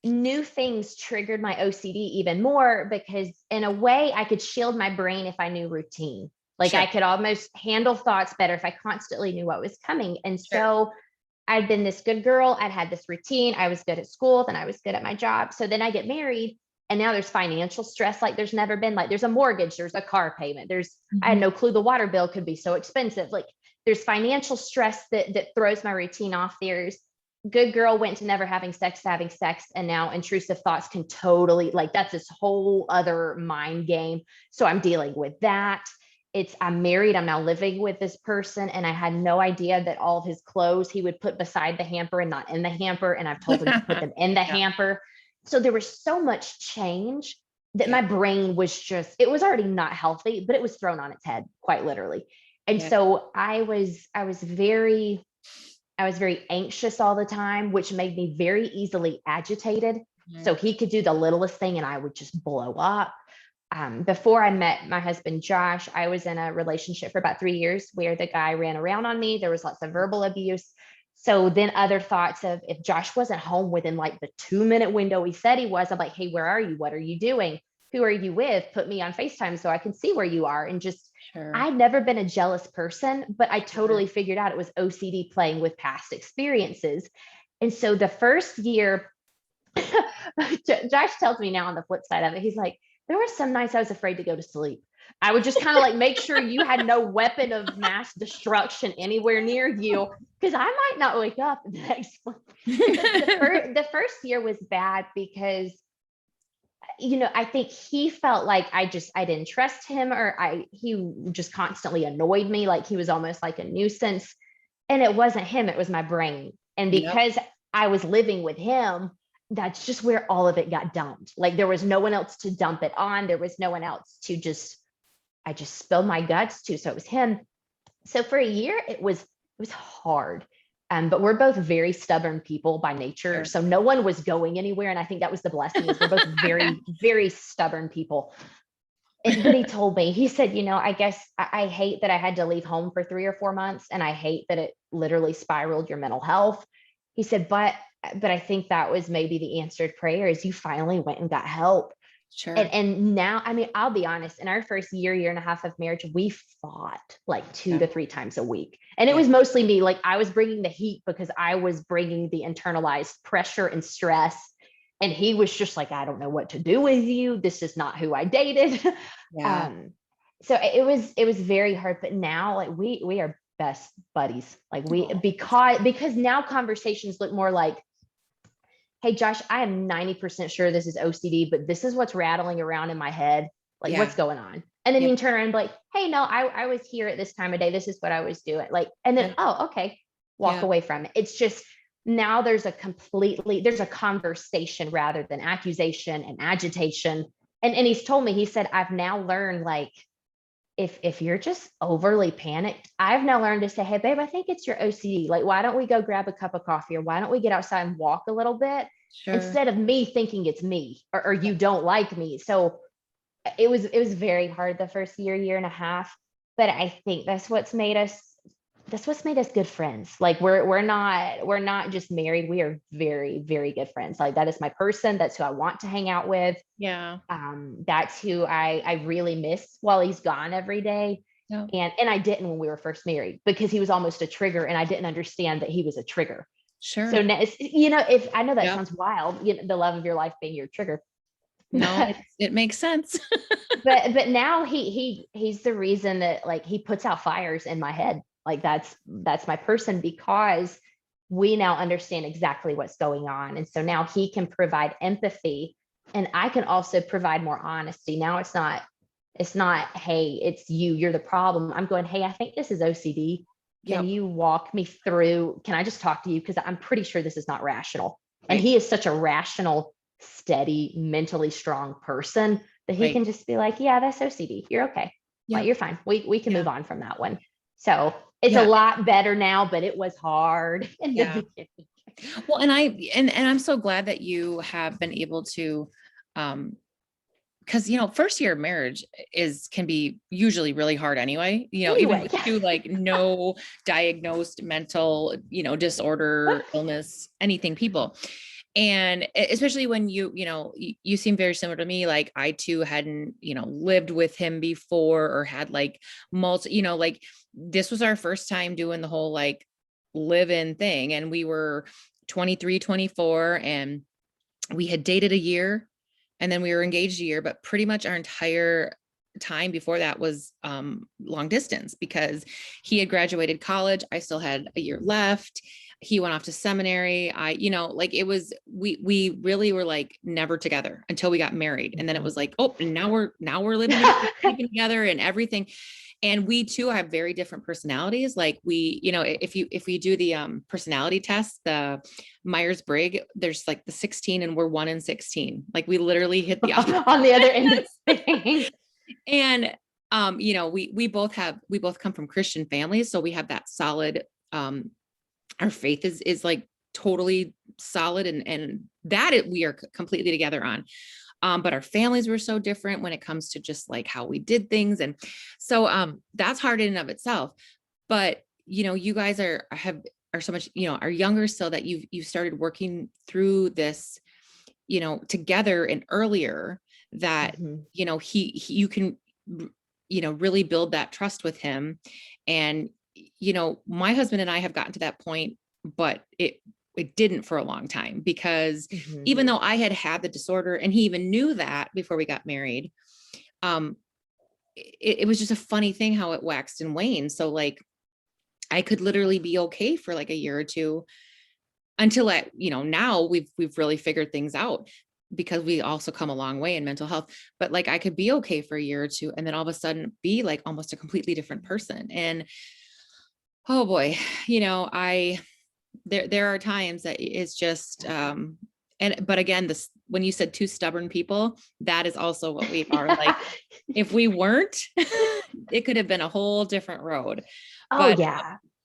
new things triggered my OCD even more, because in a way I could shield my brain if I knew routine. Like I could almost handle thoughts better if I constantly knew what was coming. And so I'd been this good girl. I'd had this routine. I was good at school. Then I was good at my job. So then I get married, and now there's financial stress. Like there's never been, like, there's a mortgage, there's a car payment. I had no clue the water bill could be so expensive. Like there's financial stress that throws my routine off. There's good girl went to never having sex to having sex. And now intrusive thoughts can totally, like, that's this whole other mind game. So I'm dealing with that. I'm married, I'm now living with this person, and I had no idea that all of his clothes he would put beside the hamper and not in the hamper. And I've told him to put them in the hamper. So there was so much change that my brain was it was already not healthy, but it was thrown on its head, quite literally. And so I was very anxious all the time, which made me very easily agitated. So he could do the littlest thing and I would just blow up. Before I met my husband, Josh, I was in a relationship for about 3 years where the guy ran around on me. There was lots of verbal abuse. So then other thoughts of, if Josh wasn't home within like the 2-minute window he said he was, I'm like, hey, where are you? What are you doing? Who are you with? Put me on FaceTime so I can see where you are. And just, I'd never been a jealous person, but I totally figured out it was OCD playing with past experiences. And so the first year, Josh tells me now on the flip side of it, he's like, there were some nights I was afraid to go to sleep. I would just kind of like make sure you had no weapon of mass destruction anywhere near you, because I might not wake up the next one. The first year was bad because, I think he felt like I didn't trust him, or he just constantly annoyed me. Like he was almost like a nuisance, and it wasn't him, it was my brain. And because I was living with him, that's just where all of it got dumped. Like there was no one else to dump it on. There was no one else to I just spilled my guts to. So it was him. So for a year, it was hard. But we're both very stubborn people by nature. So no one was going anywhere. And I think that was the blessing, is we're both very, very stubborn people. But he told me, he said, I guess I hate that I had to leave home for 3 or 4 months. And I hate that it literally spiraled your mental health. He said, but I think that was maybe the answered prayer, is you finally went and got help. Sure. And now, I mean, I'll be honest, in our first year and a half of marriage, we fought like 2 to 3 times a week. And it was mostly me. Like I was bringing the heat because I was bringing the internalized pressure and stress. And he was just like, I don't know what to do with you. This is not who I dated. So it was very hard. But now, like we are best buddies. Like because now conversations look more like, hey, Josh, I am 90% sure this is OCD, but this is what's rattling around in my head. Like, what's going on? And then you can turn around and be like, hey, no, I was here at this time of day. This is what I was doing. Like, and then, oh, okay. Walk away from it. It's just, now there's a conversation rather than accusation and agitation. And he's told me, he said, I've now learned, like, if you're just overly panicked, I've now learned to say, hey, babe, I think it's your OCD. Like, why don't we go grab a cup of coffee, or why don't we get outside and walk a little bit, instead of me thinking it's me or you don't like me. So it was very hard the first year and a half, but I think that's what's made us good friends. Like we're not just married. We are very, very good friends. Like that is my person. That's who I want to hang out with. Yeah. That's who I really miss while he's gone every day. Yeah. And I didn't when we were first married, because he was almost a trigger and I didn't understand that he was a trigger. Sure. So now, if I know that sounds wild, the love of your life being your trigger, No, it makes sense. but now he's the reason that like he puts out fires in my head. Like that's my person, because we now understand exactly what's going on. And so now he can provide empathy, and I can also provide more honesty. Now it's not, hey, it's you're the problem. I'm going, hey, I think this is OCD. Can you walk me through? Can I just talk to you? Because I'm pretty sure this is not rational. And he is such a rational, steady, mentally strong person that he can just be like, yeah, that's OCD. You're okay. Like, you're fine. We can move on from that one. So it's a lot better now, but it was hard in the beginning. Well, and I'm so glad that you have been able to, because first year of marriage can be usually really hard anyway, even with you, like no diagnosed mental, disorder, illness, anything, people. And especially when you seem very similar to me, like I too hadn't, lived with him before, or had like like this was our first time doing the whole like live-in thing. And we were 23, 24, and we had dated a year, and then we were engaged a year, but pretty much our entire time before that was long distance, because he had graduated college. I still had a year left. He went off to seminary. Like it was, we really were like never together until we got married. And then it was like, oh, and now we're living together and everything. And we too have very different personalities. Like we, if we do the personality test, the Myers-Briggs, there's like the 16, and we're 1 in 16. Like we literally hit the on the other end of things. And we both come from Christian families, so we have that solid. Our faith is like totally solid, and that we are completely together on. But our families were so different when it comes to just like how we did things. And so that's hard in and of itself. But, you guys are so much, are younger, so that you've started working through this, together and earlier, that, you can, really build that trust with him. And, my husband and I have gotten to that point, but it didn't for a long time, because even though I had the disorder, and he even knew that before we got married, it was just a funny thing how it waxed and waned. So like I could literally be okay for like a year or two, until now we've really figured things out, because we also come a long way in mental health. But like I could be okay for a year or two, and then all of a sudden be like almost a completely different person. And oh boy, there are times that it's just, but again, when you said two stubborn people, that is also what we are. Like, if we weren't, it could have been a whole different road. But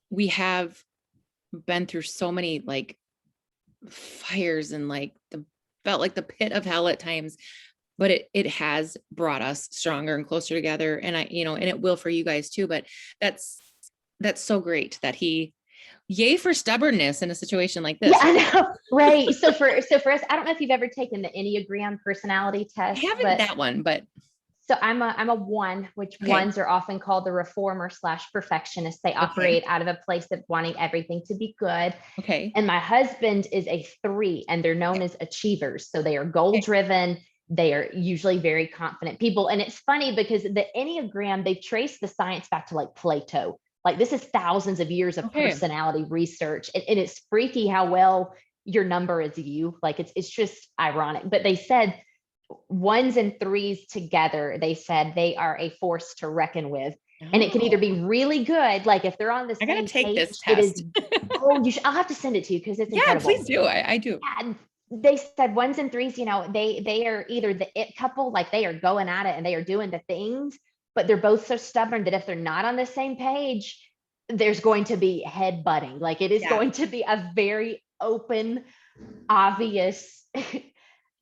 we have been through so many like fires, and like felt like the pit of hell at times, but it has brought us stronger and closer together. And and it will for you guys too. But that's so great that yay for stubbornness in a situation like this. Yeah, I know. Right. So for us, I don't know if you've ever taken the Enneagram personality test. I haven't that one, but. So I'm a 1, which ones are often called the reformer / perfectionist. They operate out of a place of wanting everything to be good. Okay. And my husband is a 3, and they're known as achievers. So they are goal driven. They are usually very confident people. And it's funny because the Enneagram, they've traced the science back to like Plato. Like this is thousands of years of personality research. And it's freaky how well your number is you. Like it's just ironic. But they said 1s and 3s together, they said they are a force to reckon with. And it can either be really good, like if they're on the same page. I gotta take this test. It is, I'll have to send it to you because it's incredible. Please do. I do. And they said 1s and 3s, they are either the it couple, like they are going at it and they are doing the things, but they're both so stubborn that if they're not on the same page, there's going to be head butting. Like it is going to be a very open, obvious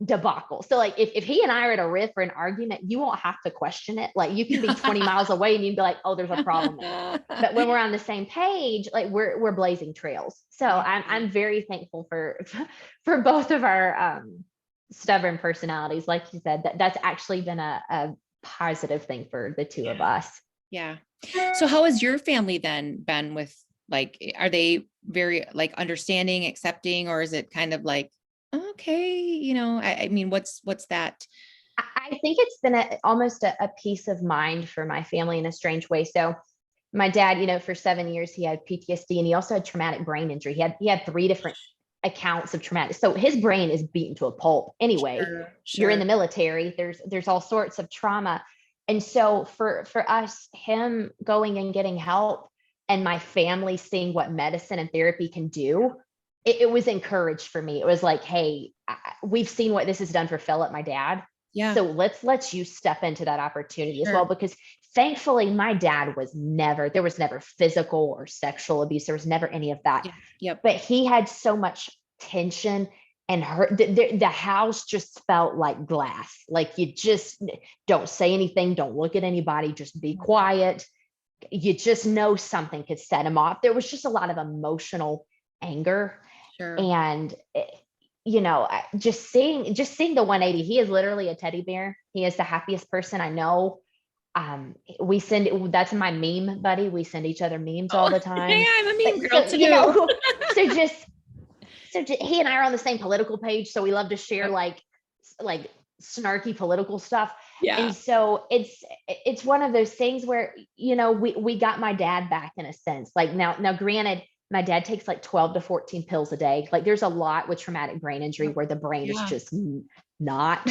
debacle. So like if he and I are at a riff or an argument, you won't have to question it. Like you can be 20 miles away and you'd be like, oh, there's a problem there. But when we're on the same page, like we're blazing trails. So I'm very thankful for both of our stubborn personalities. Like you said, that's actually been a positive thing for the two of us. Yeah. So how has your family then been with, like, are they very like understanding, accepting, or is it kind of like, okay, I mean, what's that I think it's been almost a peace of mind for my family in a strange way. So my dad, for 7 years, he had PTSD and he also had traumatic brain injury. He had 3 different accounts of traumatic. So his brain is beaten to a pulp. Anyway, Sure. you're in the military, there's all sorts of trauma. And so for us, him going and getting help and my family seeing what medicine and therapy can do, it was encouraged for me. It was like, hey, we've seen what this has done for Philip, my dad. Yeah. So let's you step into that opportunity as well, because thankfully my dad there was never physical or sexual abuse. There was never any of that. Yep. But he had so much tension and the house just felt like glass. Like you just don't say anything, don't look at anybody, just be quiet. You just know something could set him off. There was just a lot of emotional anger. And just seeing the 180, he is literally a teddy bear. He is the happiest person I know. That's my meme buddy. We send each other memes all the time. Yeah, I'm a meme girl too. So he and I are on the same political page. So we love to share like snarky political stuff. Yeah. And so it's one of those things where, we got my dad back in a sense. Like now granted, my dad takes like 12 to 14 pills a day. Like there's a lot with traumatic brain injury where the brain is just not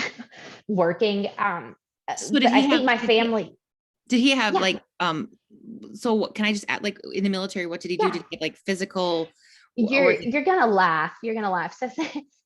working. So I think my family. Did he have so what can I just add, like in the military, what did he do? Did he get like physical? You're going to laugh. You're going to laugh. So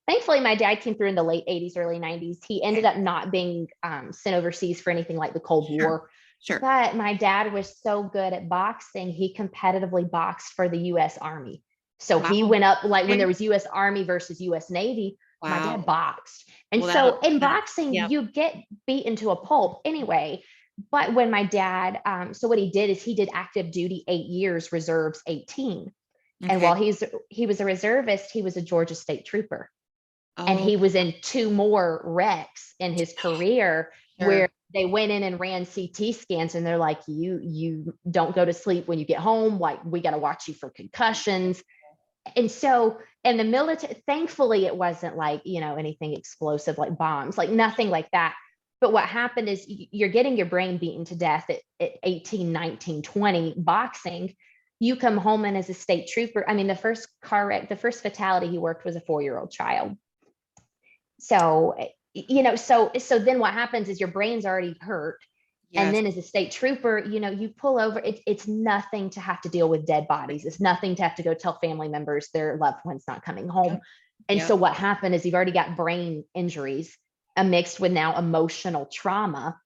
thankfully my dad came through in the late 80s, early 90s. He ended up not being sent overseas for anything like the Cold War. Sure. But my dad was so good at boxing, he competitively boxed for the U.S. Army. So he went up like when there was U.S. Army versus U.S. Navy, my dad boxed. And so in boxing, you get beaten to a pulp anyway. But when my dad, so what he did is he did active duty 8 years, reserves 18. And while he was a reservist, he was a Georgia State Trooper. And he was in 2 more wrecks in his career where they went in and ran CT scans and they're like, you don't go to sleep when you get home. Like we got to watch you for concussions. And so in the military, thankfully it wasn't like, anything explosive like bombs, like nothing like that. But what happened is you're getting your brain beaten to death at 18, 19, 20 boxing. You come home and as a state trooper, I mean, the first car wreck, the first fatality he worked was a 4-year-old child. So so then what happens is your brain's already hurt. Yes. And then as a state trooper, you pull over, it's nothing to have to deal with dead bodies. It's nothing to have to go tell family members their loved ones not coming home. And so what happened is you've already got brain injuries mixed with now emotional trauma.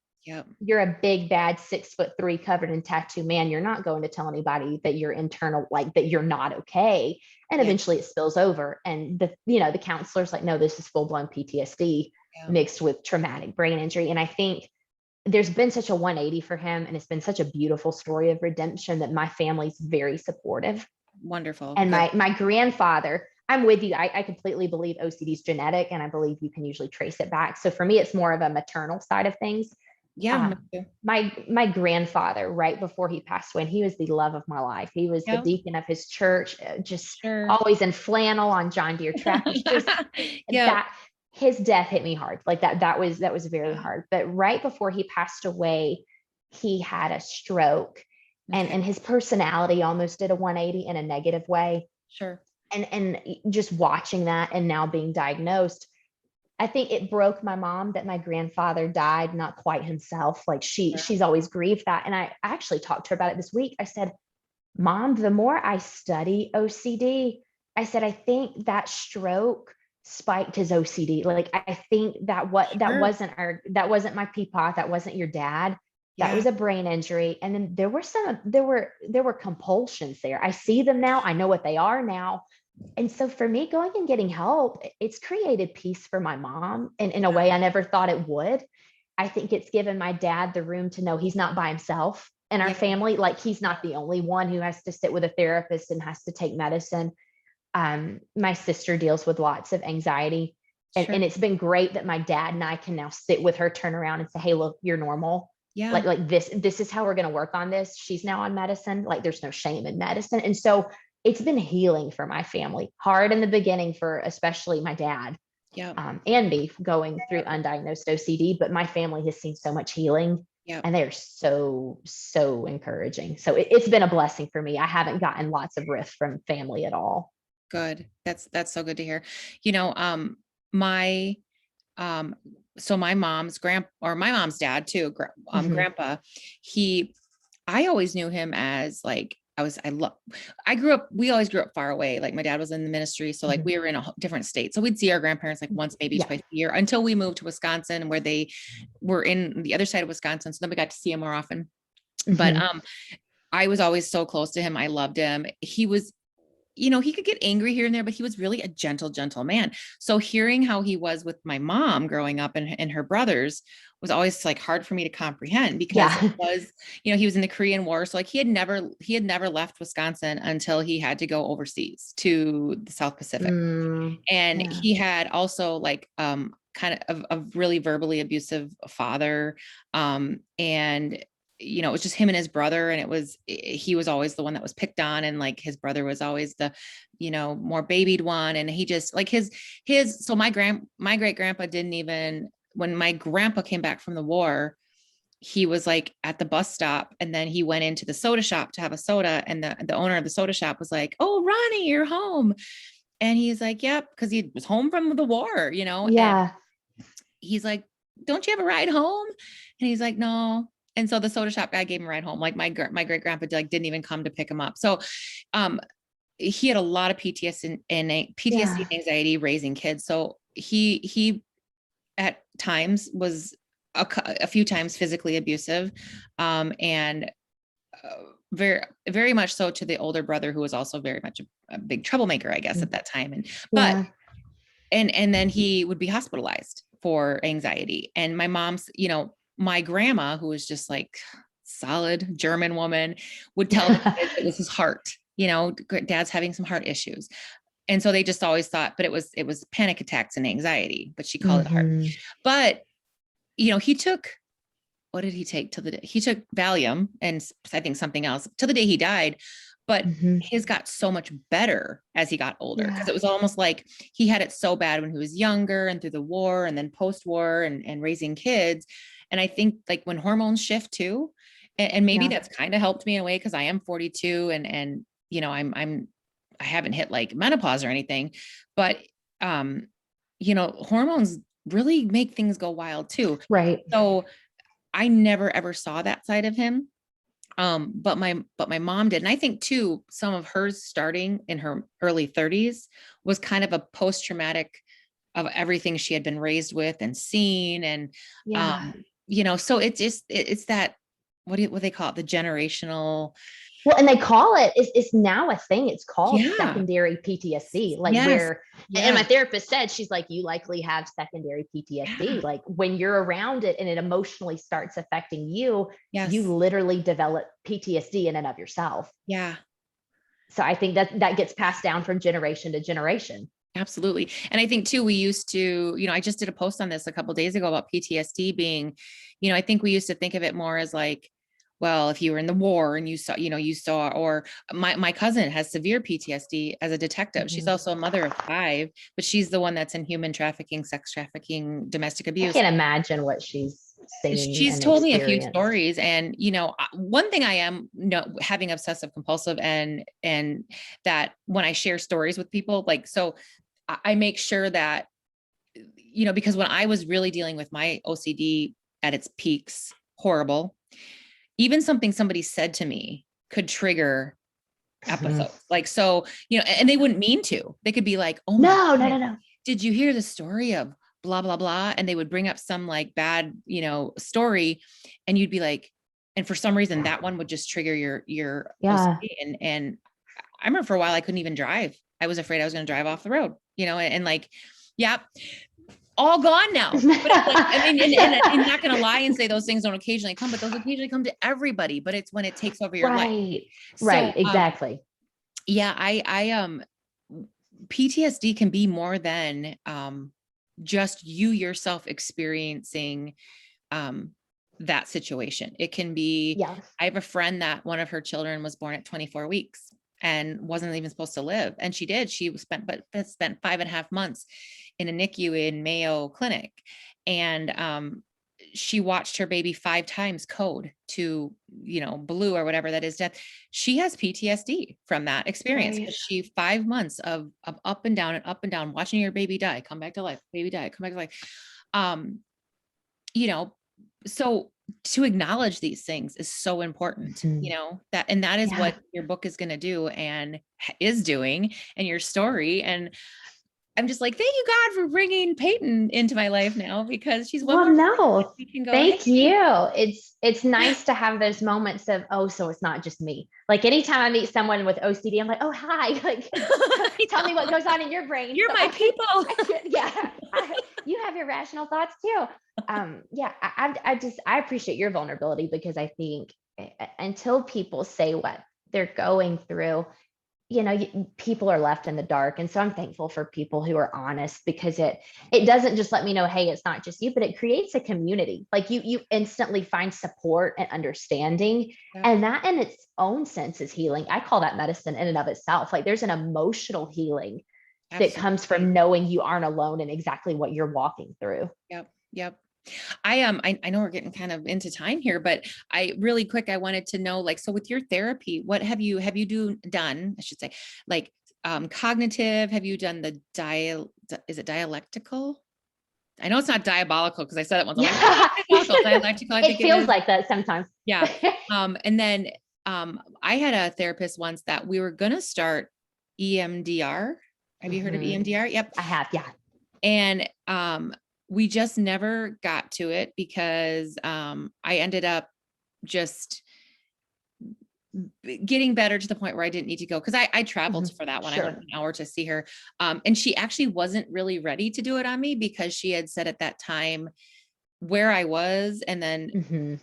You're a big, bad 6'3" covered in tattoo man. You're not going to tell anybody that you're internal, like that you're not okay. And eventually it spills over. And the counselor's like, no, this is full blown PTSD mixed with traumatic brain injury. And I think there's been such a 180 for him. And it's been such a beautiful story of redemption that my family's very supportive. Wonderful. And my grandfather, I'm with you. I completely believe OCD is genetic and I believe you can usually trace it back. So for me, it's more of a maternal side of things. My grandfather, right before he passed away, and he was the love of my life. He was the deacon of his church, just always in flannel on John Deere tractors. That his death hit me hard. Like that was very hard. But right before he passed away, he had a stroke, and his personality almost did a 180 in a negative way. And just watching that and now being diagnosed, I think it broke my mom that my grandfather died not quite himself. Like she's always grieved that. And I actually talked to her about it this week. I said, Mom, the more I study OCD, I said, I think that stroke spiked his OCD. Like I think that wasn't my peepaw, that wasn't your dad. That was a brain injury. And then there were compulsions there. I see them now. I know what they are now. And so for me, going and getting help, it's created peace for my mom in a way I never thought it would. I think it's given my dad the room to know he's not by himself in our family. Like he's not the only one who has to sit with a therapist and has to take medicine. My sister deals with lots of anxiety. And it's been great that my dad and I can now sit with her, turn around and say, hey, look, you're normal. Like this is how we're going to work on this. She's now on medicine. Like there's no shame in medicine. And so it's been healing for my family. Hard in the beginning for especially my dad. and me going through undiagnosed OCD, but my family has seen so much healing. And they're so encouraging. So it's been a blessing for me. I haven't gotten lots of riff from family at all. Good. That's so good to hear. You know, my mom's my mom's dad too, grandpa, I always knew him as like, we always grew up far away. Like my dad was in the ministry. So like we were in a different state. So we'd see our grandparents like once, maybe twice a year, until we moved to Wisconsin, where they were in the other side of Wisconsin. So then we got to see him more often. But I was always so close to him. I loved him. He was, you know, he could get angry here and there, but he was really a gentle man. So hearing how he was with my mom growing up and her brothers was always like hard for me to comprehend, because it was, you know, he was in the Korean War. So like he had never left Wisconsin until he had to go overseas to the South Pacific. And he had also like, kind of a really verbally abusive father. And you know, it was just him and his brother. And he was always the one that was picked on. And like his brother was always the, you know, more babied one. And he just like so my great grandpa didn't even, when my grandpa came back from the war, he was like at the bus stop, and then he went into the soda shop to have a soda. And the owner of the soda shop was like, "Oh, Ronnie, you're home." And he's like, "Yep." Cause he was home from the war, you know? And he's like, "Don't you have a ride home?" And he's like, "No." And so the soda shop guy gave him a ride home. Like my great grandpa like didn't even come to pick him up. So, he had a lot of PTSD and anxiety raising kids. So he at times was a few times physically abusive, and very, very much so to the older brother, who was also very much a big troublemaker, I guess, at that time. And then he would be hospitalized for anxiety. And my mom's, you know, my grandma, who was just like solid German woman, would tell the kids it was his heart, you know, dad's having some heart issues. And so they just always thought, but it was panic attacks and anxiety, but she called it heart. But, you know, what did he take he took Valium and I think something else till the day he died. But his got so much better as he got older, because it was almost like he had it so bad when he was younger and through the war and then post-war and raising kids. And I think like when hormones shift too, and maybe that's kind of helped me in a way, because I am 42 and, you know, I haven't hit like menopause or anything, but, you know, hormones really make things go wild too. Right. So I never, ever saw that side of him. But my mom did. And I think too, some of hers starting in her early 30s was kind of a post-traumatic of everything she had been raised with and seen. And, you know, so it's that, what do they call it? The generational. Well, and they call it's now a thing. It's called secondary PTSD, like and my therapist said, she's like, you likely have secondary PTSD. Like when you're around it and it emotionally starts affecting you, you literally develop PTSD in and of yourself. Yeah. So I think that gets passed down from generation to generation. Absolutely. And I think too, we used to, you know, I just did a post on this a couple of days ago about PTSD being, you know, I think we used to think of it more as like, well, if you were in the war and you saw, or my cousin has severe PTSD as a detective. She's also a mother of 5, but she's the one that's in human trafficking, sex trafficking, domestic abuse. I can't imagine what she's seen. She's told me a few stories. And, you know, one thing I am having obsessive compulsive and that when I share stories with people, like, so I make sure that, you know, because when I was really dealing with my OCD at its peaks, horrible, even something somebody said to me could trigger episodes. Like, so, you know, and they wouldn't mean to. They could be like, "Oh, no. Did you hear the story of blah, blah, blah?" And they would bring up some like bad, you know, story. And you'd be like, and for some reason that one would just trigger your OCD. And I remember for a while, I couldn't even drive. I was afraid I was going to drive off the road, you know, and like, all gone now. But like, I mean, and I'm not going to lie and say those things don't occasionally come, but those occasionally come to everybody, but it's when it takes over your life. Right. Exactly. I PTSD can be more than, just you yourself experiencing, that situation. It can be, I have a friend that one of her children was born at 24 weeks. and wasn't even supposed to live. And she did. She spent 5.5 months in a NICU in Mayo Clinic. And she watched her baby 5 times code to, blue or whatever that is, death. She has PTSD from that experience. Right. She 5 months of up and down, watching your baby die, come back to life, baby die, come back to life. So to acknowledge these things is so important, that is what your book is going to do and is doing, and your story. And I'm just like, thank you, God, for bringing Peyton into my life now, because she's one more we can go, thank you. It's nice to have those moments of, oh, so it's not just me. Like anytime I meet someone with OCD, I'm like, oh, hi, like tell me what goes on in your brain. You're my people. You have your rational thoughts too. I appreciate your vulnerability, because I think until people say what they're going through, people are left in the dark. And so I'm thankful for people who are honest, because it doesn't just let me know, hey, it's not just you, but it creates a community. Like you instantly find support and understanding. And that in its own sense is healing. I call that medicine in and of itself. Like there's an emotional healing that comes from knowing you aren't alone in exactly what you're walking through. Yep. I know we're getting kind of into time here, but I wanted to know, like, so with your therapy, what have you done, I should say, like, cognitive, have you done the is it dialectical? I know it's not diabolical, because I said it once. Dialectical, I think it feels like that sometimes. Yeah. And then I had a therapist once that we were going to start EMDR. Have you heard of EMDR? Yep. I have. Yeah. And we just never got to it, because I ended up just getting better to the point where I didn't need to go, because I traveled for that one. I went an hour to see her. And she actually wasn't really ready to do it on me, because she had said at that time where I was, and then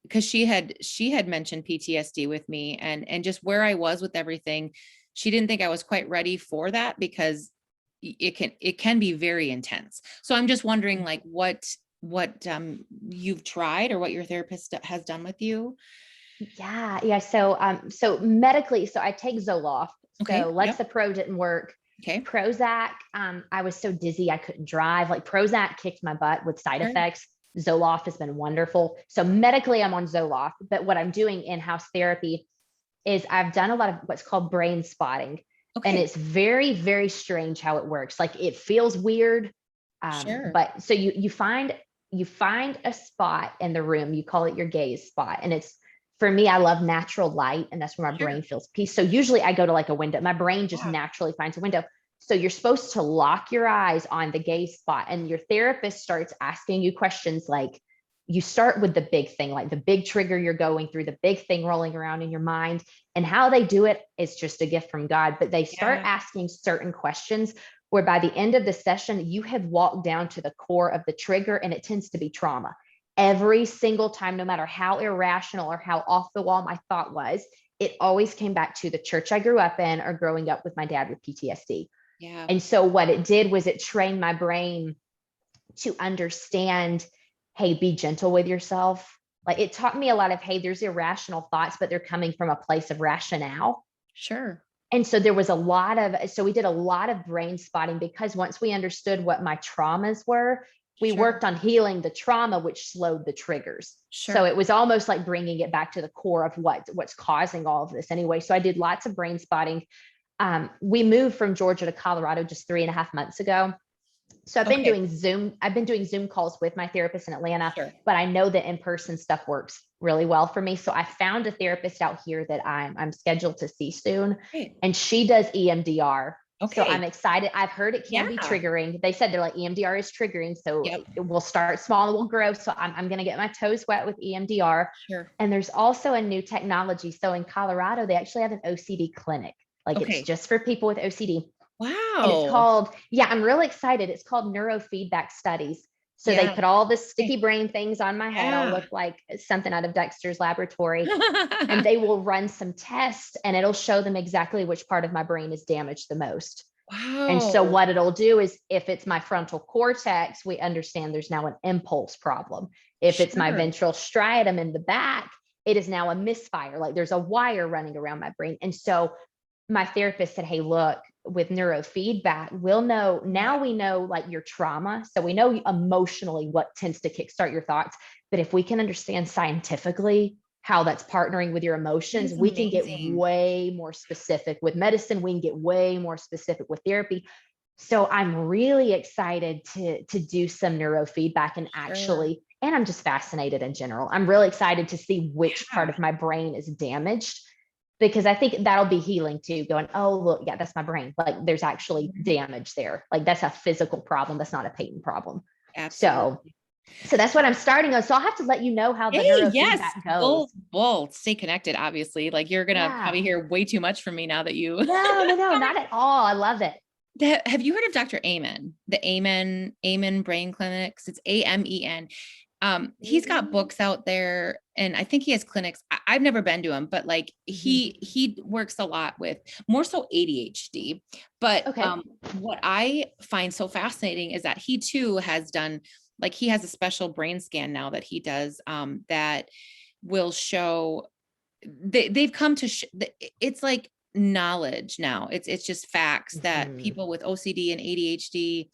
because she had mentioned PTSD with me, and just where I was with everything. She didn't think I was quite ready for that, because it can be very intense. So I'm just wondering, like, what you've tried, or what your therapist has done with you. Yeah. So medically, so I take Zoloft. Okay. So Lexapro didn't work. Okay. Prozac, I was so dizzy I couldn't drive. Like Prozac kicked my butt with side effects. Zoloft has been wonderful. So medically, I'm on Zoloft, but what I'm doing in-house therapy is I've done a lot of what's called brain spotting. And it's very, very strange how it works. Like it feels weird. But so you find a spot in the room, you call it your gaze spot. And it's, for me, I love natural light, and that's where my brain feels peace. So usually I go to like a window. My brain just naturally finds a window. So you're supposed to lock your eyes on the gaze spot, and your therapist starts asking you questions. Like you start with the big thing, like the big trigger you're going through, the big thing rolling around in your mind. And how they do it is just a gift from God. But they start asking certain questions where by the end of the session, you have walked down to the core of the trigger, and it tends to be trauma. Every single time, no matter how irrational or how off the wall my thought was, it always came back to the church I grew up in, or growing up with my dad with PTSD. Yeah. And so what it did was it trained my brain to understand, hey, be gentle with yourself. Like it taught me a lot of, hey, there's irrational thoughts, but they're coming from a place of rationale. Sure. And so we did a lot of brain spotting, because once we understood what my traumas were, we worked on healing the trauma, which slowed the triggers. So it was almost like bringing it back to the core of what's causing all of this anyway. So I did lots of brain spotting. We moved from Georgia to Colorado just 3.5 months ago. So I've been doing Zoom calls with my therapist in Atlanta, but I know that in-person stuff works really well for me. So I found a therapist out here that I'm scheduled to see soon, and she does EMDR. So I'm excited. I've heard it can be triggering. They said they're like, EMDR is triggering. So we'll start small and we'll grow. So I'm going to get my toes wet with EMDR. And there's also a new technology. So in Colorado, they actually have an OCD clinic. Like it's just for people with OCD. Wow. And it's called, I'm really excited. It's called neurofeedback studies. So they put all the sticky brain things on my head. I'll look like something out of Dexter's laboratory. And they will run some tests, and it'll show them exactly which part of my brain is damaged the most. Wow. And so what it'll do is, if it's my frontal cortex, we understand there's now an impulse problem. If it's my ventral striatum in the back, it is now a misfire. Like there's a wire running around my brain. And so my therapist said, hey, look, with neurofeedback, now we know like your trauma. So we know emotionally what tends to kickstart your thoughts. But if we can understand scientifically how that's partnering with your emotions, we can get way more specific with medicine. We can get way more specific with therapy. So I'm really excited to do some neurofeedback and actually, and I'm just fascinated in general. I'm really excited to see which part of my brain is damaged, because I think that'll be healing too, going, oh, look, yeah, that's my brain. Like there's actually damage there. Like that's a physical problem. That's not a Peyton problem. Absolutely. So that's what I'm starting on. So I'll have to let you know how the neurofeedback goes. We'll stay connected, obviously. Like you're going to probably hear way too much from me now that you. No, not at all. I love it. Have you heard of Dr. Amen? The Amen Brain Clinics? It's AMEN. He's got books out there, and I think he has clinics. I've never been to him, but like he works a lot with more so ADHD. But what I find so fascinating is that he too has done, like he has a special brain scan now that he does that will show they've come to it's like knowledge now. It's just facts that people with OCD and ADHD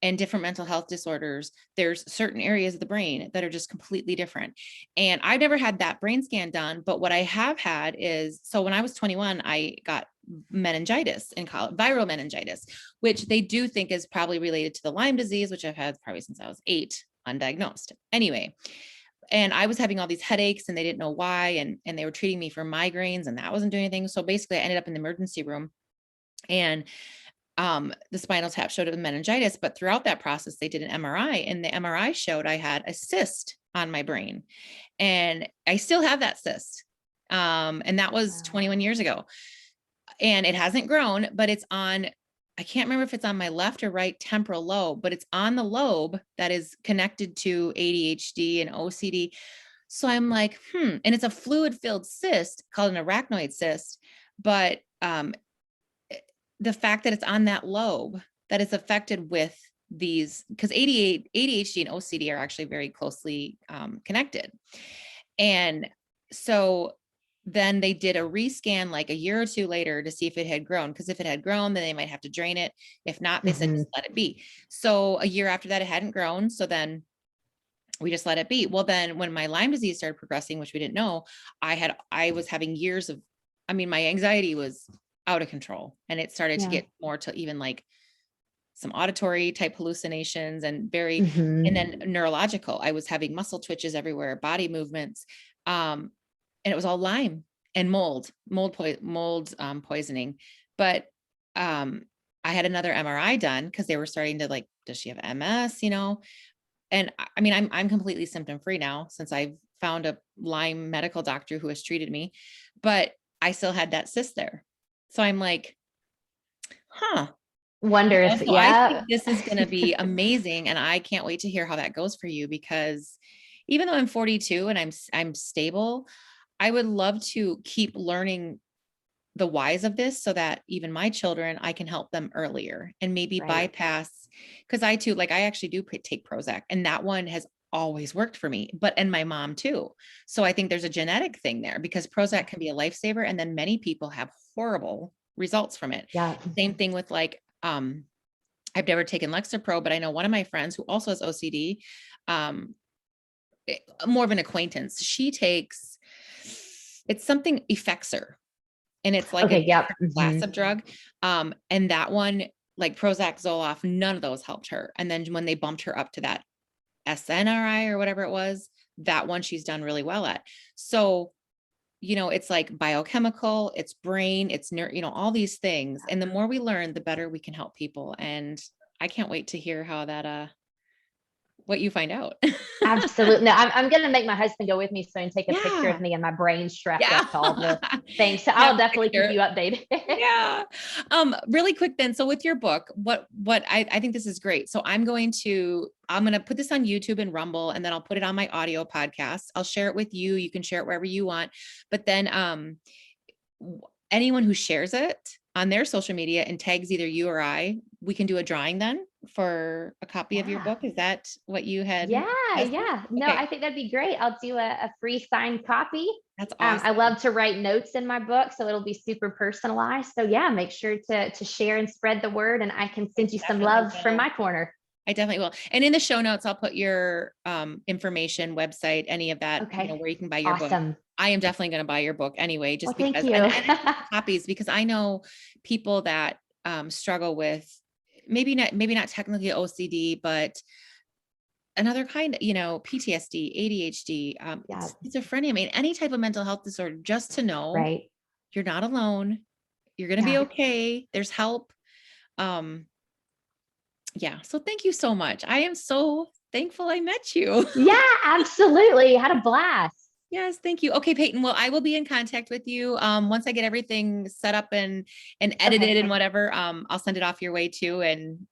and different mental health disorders, there's certain areas of the brain that are just completely different. And I've never had that brain scan done, but what I have had is, so when I was 21, I got meningitis in college, viral meningitis, which they do think is probably related to the Lyme disease, which I've had probably since I was 8, undiagnosed. Anyway, and I was having all these headaches and they didn't know why. And they were treating me for migraines and that wasn't doing anything. So basically I ended up in the emergency room, and the spinal tap showed it was meningitis, but throughout that process, they did an MRI, and the MRI showed I had a cyst on my brain, and I still have that cyst. And that was 21 years ago, and it hasn't grown, but it's on, I can't remember if it's on my left or right temporal lobe, but it's on the lobe that is connected to ADHD and OCD. So I'm like, and it's a fluid filled cyst called an arachnoid cyst, but, the fact that it's on that lobe that is affected with these, because ADHD and OCD are actually very closely connected. And so then they did a rescan like a year or two later to see if it had grown, because if it had grown, then they might have to drain it. If not, they said, just let it be. So a year after that, it hadn't grown. So then we just let it be. Well, then when my Lyme disease started progressing, which we didn't know, I was having years of, my anxiety was out of control, and it started to get more to even like some auditory type hallucinations and and then neurological. I was having muscle twitches everywhere, body movements. And it was all Lyme and mold poisoning. But, I had another MRI done because they were starting to like, does she have MS, And I'm completely symptom free now since I've found a Lyme medical doctor who has treated me, but I still had that cyst there. So I'm like, wonder if, I think this is going to be amazing. And I can't wait to hear how that goes for you, because even though I'm 42 and I'm stable, I would love to keep learning the whys of this so that even my children, I can help them earlier and maybe bypass, because I too, like I actually do take Prozac, and that one has always worked for me, and my mom too. So I think there's a genetic thing there, because Prozac can be a lifesaver. And then many people have horrible results from it. Same thing with like, I've never taken Lexapro, but I know one of my friends who also has OCD, more of an acquaintance. She takes, it's something Effexor, and it's like a class of drug. And that one, like Prozac, Zoloft, none of those helped her. And then when they bumped her up to that SNRI or whatever it was, that one she's done really well at. So, it's like biochemical, it's brain, it's all these things. And the more we learn, the better we can help people. And I can't wait to hear how that, what you find out. Absolutely. No, I'm going to make my husband go with me so he can take a picture of me and my brain strapped up to all the things. So I'll definitely keep you updated. Really quick then. So with your book, what I think this is great. So I'm going to put this on YouTube and Rumble, and then I'll put it on my audio podcast. I'll share it with you. You can share it wherever you want. But then anyone who shares it on their social media and tags either you or I, we can do a drawing then. for a copy of your book? Is that what you had? Yeah. No, Okay. I think that'd be great. I'll do a free signed copy. That's awesome. I love to write notes in my book, so it'll be super personalized. So yeah, make sure to share and spread the word, and I can send you some love from my corner. I definitely will. And in the show notes, I'll put your information, website, any of that, where you can buy your book. I am definitely going to buy your book anyway, just because thank you. and copies, because I know people that struggle with maybe not technically OCD, but another kind, PTSD, ADHD, schizophrenia. I mean, any type of mental health disorder, just to know you're not alone. You're going to be okay. There's help. So thank you so much. I am so thankful I met you. Yeah, absolutely. Had a blast. Yes, thank you. Okay, Peyton. Well, I will be in contact with you once I get everything set up and edited and whatever. I'll send it off your way too. And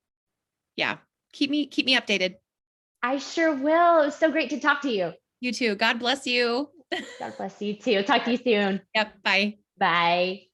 keep me updated. I sure will. It was so great to talk to you. You too. God bless you. God bless you too. Talk to you soon. Yep. Bye. Bye.